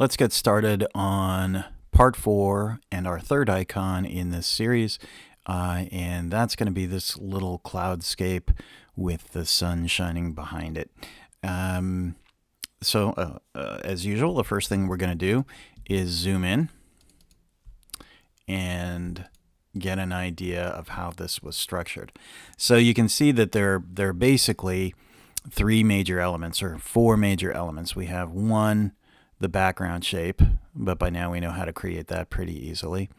let's get started on part 4 and our third icon in this series. And that's going to be this little cloudscape with the sun shining behind it. As usual, the first thing we're going to do is zoom in and get an idea of how this was structured. So you can see that there are basically three major elements, or four major elements. We have one, the background shape, but by now we know how to create that pretty easily.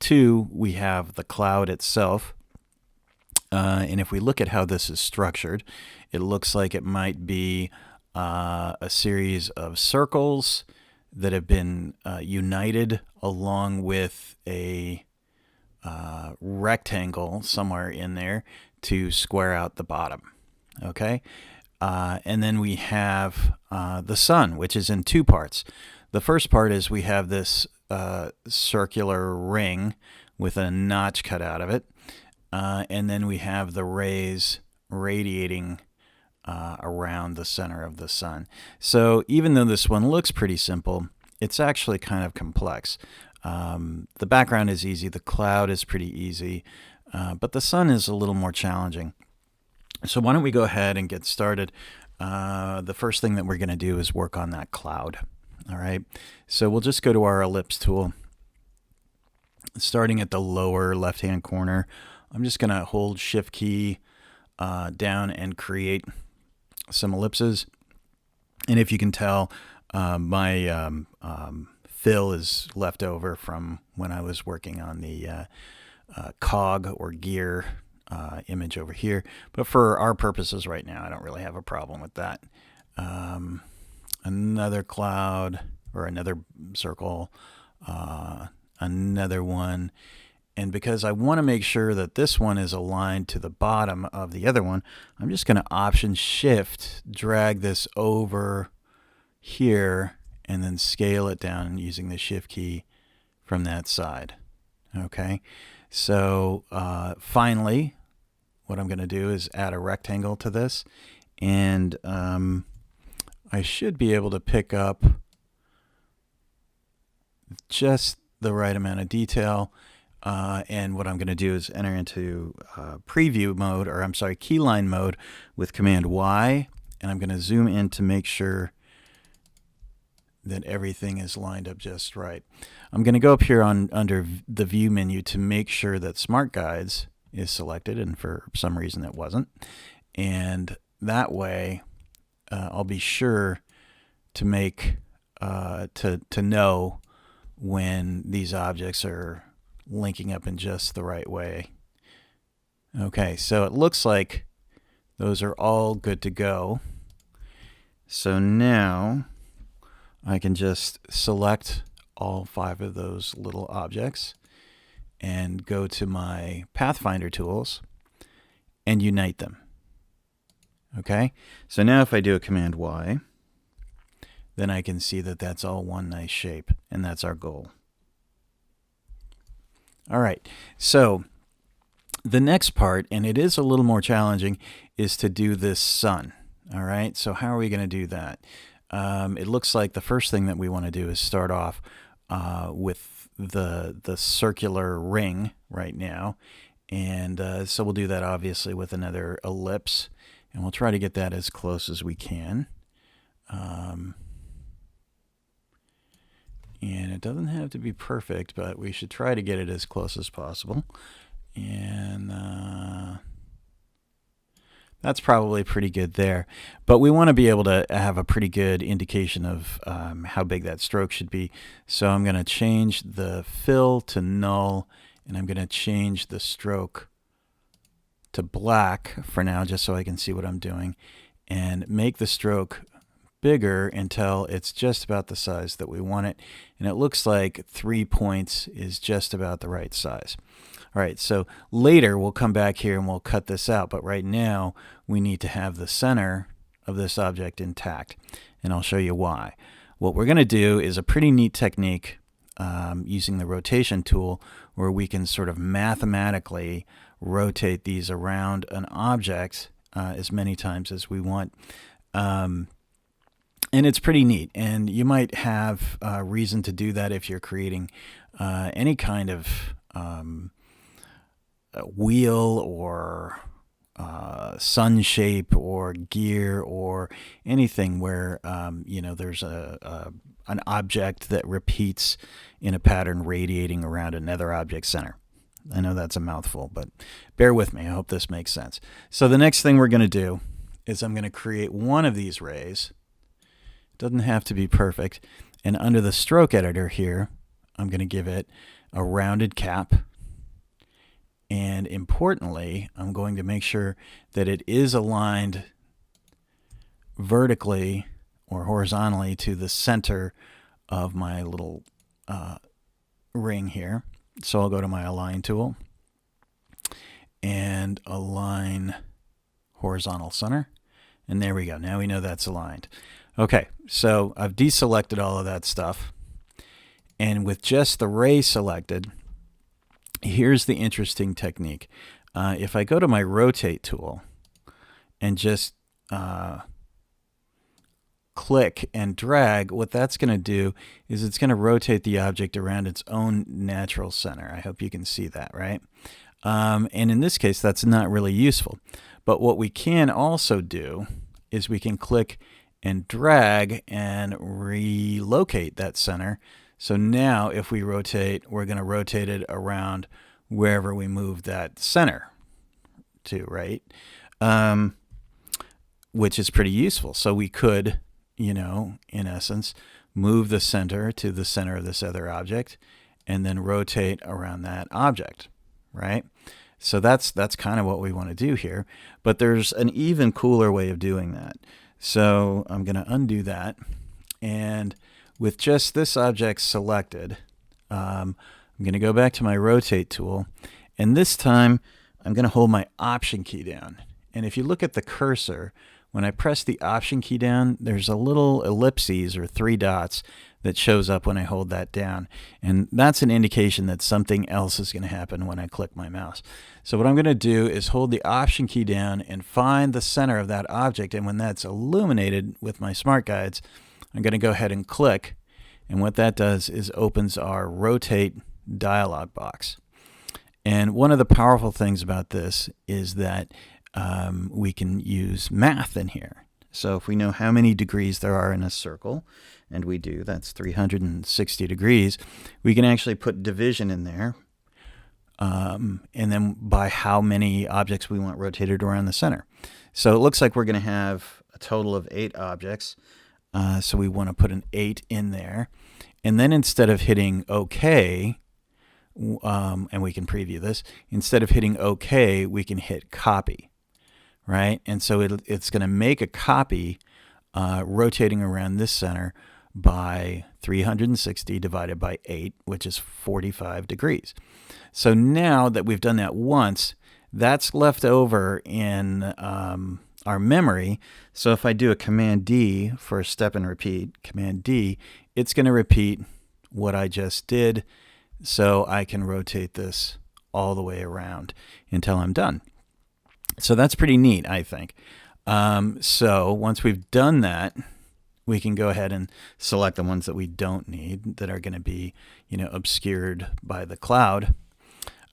Two, we have the cloud itself. And if we look at how this is structured, it looks like it might be a series of circles that have been united along with a rectangle somewhere in there to square out the bottom. Okay? And then we have the sun, which is in two parts. The first part is we have this circular ring with a notch cut out of it. And then we have the rays radiating around the center of the sun. So even though this one looks pretty simple, it's actually kind of complex. The background is easy, the cloud is pretty easy, but the sun is a little more challenging. So why don't we go ahead and get started. The first thing that we're going to do is work on that cloud. All right, so we'll just go to our ellipse tool. Starting at the lower left-hand corner, I'm just going to hold Shift key down and create some ellipses. And if you can tell, my fill is left over from when I was working on the cog or gear image over here. But for our purposes right now, I don't really have a problem with that. Another cloud or another circle, another one. And because I want to make sure that this one is aligned to the bottom of the other one, I'm just going to Option Shift, drag this over here, and then scale it down using the Shift key from that side. Okay, so finally, what I'm going to do is add a rectangle to this, and I should be able to pick up just the right amount of detail. And what I'm going to do is enter into preview mode, or I'm sorry, keyline mode with Command Y, and I'm going to zoom in to make sure that everything is lined up just right. I'm going to go up here under the View menu to make sure that Smart Guides is selected, and for some reason it wasn't. And that way, I'll be sure to make to know when these objects are linking up in just the right way. Okay, so it looks like those are all good to go. So now I can just select all 5 of those little objects and go to my Pathfinder tools and unite them. Okay, so now if I do a Command Y, then I can see that that's all one nice shape, and that's our goal. All right, so the next part, and it is a little more challenging, is to do this sun. All right, so how are we going to do that? It looks like the first thing that we want to do is start off with the circular ring right now, and so we'll do that obviously with another ellipse, and we'll try to get that as close as we can. And it doesn't have to be perfect, but we should try to get it as close as possible. And that's probably pretty good there. But we want to be able to have a pretty good indication of how big that stroke should be. So I'm going to change the fill to null, and I'm going to change the stroke to black for now, just so I can see what I'm doing, and make the stroke bigger until it's just about the size that we want it. And it looks like 3 points is just about the right size. All right, so later we'll come back here and we'll cut this out, but right now we need to have the center of this object intact, and I'll show you why. What we're going to do is a pretty neat technique using the rotation tool, where we can sort of mathematically rotate these around an object as many times as we want. And it's pretty neat. And you might have reason to do that if you're creating any kind of wheel or sun shape or gear or anything where there's an object that repeats in a pattern radiating around another object center. I know that's a mouthful, but bear with me. I hope this makes sense. So the next thing we're going to do is I'm going to create one of these rays. It doesn't have to be perfect. And under the stroke editor here, I'm going to give it a rounded cap. And importantly, I'm going to make sure that it is aligned vertically or horizontally to the center of my little ring here. So I'll go to my Align tool and Align Horizontal Center. And there we go. Now we know that's aligned. Okay, so I've deselected all of that stuff. And with just the ray selected, here's the interesting technique. If I go to my Rotate tool and just click and drag, what that's going to do is it's going to rotate the object around its own natural center. I hope you can see that, right? And in this case, that's not really useful. But what we can also do is we can click and drag and relocate that center. So now if we rotate, we're going to rotate it around wherever we move that center to, right? Which is pretty useful. So we could, in essence, move the center to the center of this other object and then rotate around that object, right? So that's kind of what we want to do here. But there's an even cooler way of doing that. So I'm going to undo that. And with just this object selected, I'm going to go back to my Rotate tool. And this time, I'm going to hold my Option key down. And if you look at the cursor, when I press the Option key down, there's a little ellipses or 3 dots that shows up when I hold that down. And that's an indication that something else is going to happen when I click my mouse. So what I'm going to do is hold the Option key down and find the center of that object. And when that's illuminated with my Smart Guides, I'm going to go ahead and click. And what that does is opens our Rotate dialog box. And one of the powerful things about this is that we can use math in here. So if we know how many degrees there are in a circle, and we do, that's 360 degrees, we can actually put division in there, and then by how many objects we want rotated around the center. So it looks like we're going to have a total of 8 objects. So we want to put an 8 in there. And then instead of hitting OK, and we can preview this, instead of hitting OK, we can hit copy, right? And so it's going to make a copy rotating around this center by 360 divided by 8, which is 45 degrees. So now that we've done that once, that's left over in our memory. So if I do a Command D for step and repeat, Command D, it's going to repeat what I just did, so I can rotate this all the way around until I'm done. So that's pretty neat, I think. So once we've done that, we can go ahead and select the ones that we don't need, that are going to be, obscured by the cloud.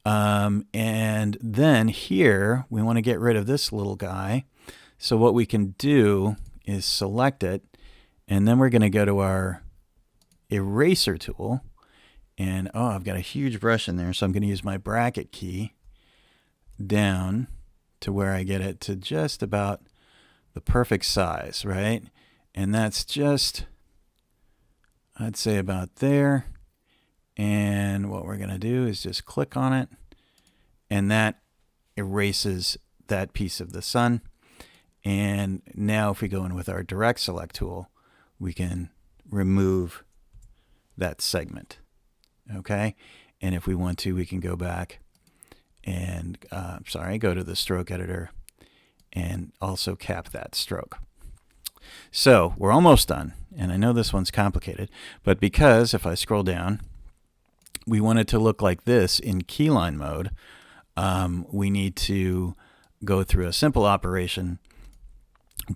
And then here, we want to get rid of this little guy. So what we can do is select it, and then we're going to go to our Eraser tool. And, I've got a huge brush in there, so I'm going to use my bracket key down to where I get it to just about the perfect size, right? And that's just, I'd say about there. And what we're going to do is just click on it, and that erases that piece of the sun. And now if we go in with our Direct Select tool, we can remove that segment. Okay, and if we want to, we can go back and go to the stroke editor and also cap that stroke. So we're almost done, and I know this one's complicated, but because if I scroll down, we want it to look like this in keyline mode, we need to go through a simple operation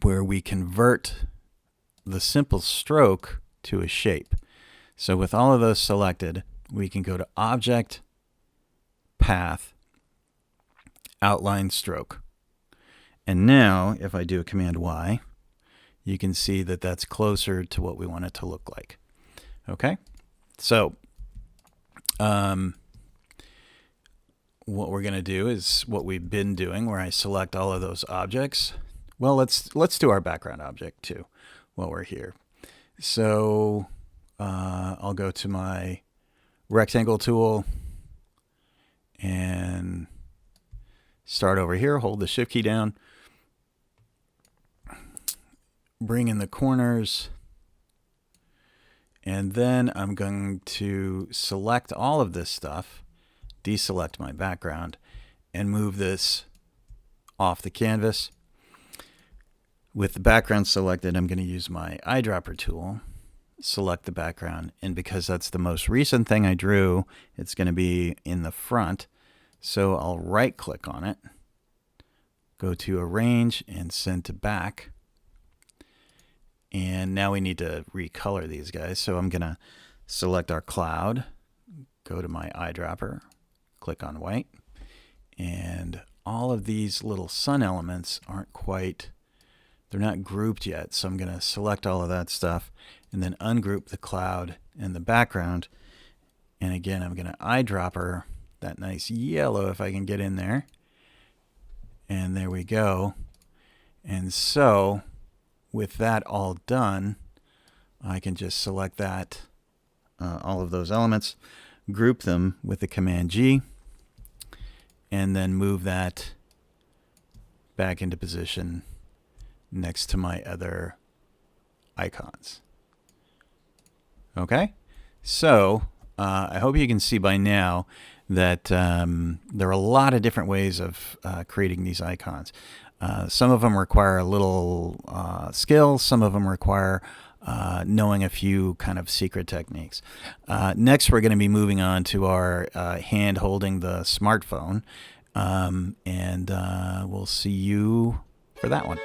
where we convert the simple stroke to a shape. So with all of those selected, we can go to Object, Path, Outline Stroke. And now, if I do a Command Y, you can see that that's closer to what we want it to look like. Okay? So, what we're going to do is what we've been doing, where I select all of those objects. Well, let's do our background object too while we're here. So I'll go to my rectangle tool and start over here. Hold the Shift key down. Bring in the corners. And then I'm going to select all of this stuff, deselect my background, and move this off the canvas. With the background selected, I'm going to use my eyedropper tool, select the background, and because that's the most recent thing I drew, it's going to be in the front. So I'll right click on it, go to Arrange and Send to Back. And now we need to recolor these guys. So I'm going to select our cloud, go to my eyedropper, click on white, and all of these little sun elements aren't quite, they're not grouped yet. So I'm going to select all of that stuff and then ungroup the cloud and the background. And again, I'm going to eyedropper that nice yellow if I can get in there. And there we go. And so with that all done, I can just select that, all of those elements, group them with the Command G, and then move that back into position next to my other icons. Okay, so I hope you can see by now that there are a lot of different ways of creating these icons. Some of them require a little skill. Some of them require knowing a few kind of secret techniques. Next, we're going to be moving on to our hand holding the smartphone, and we'll see you for that one.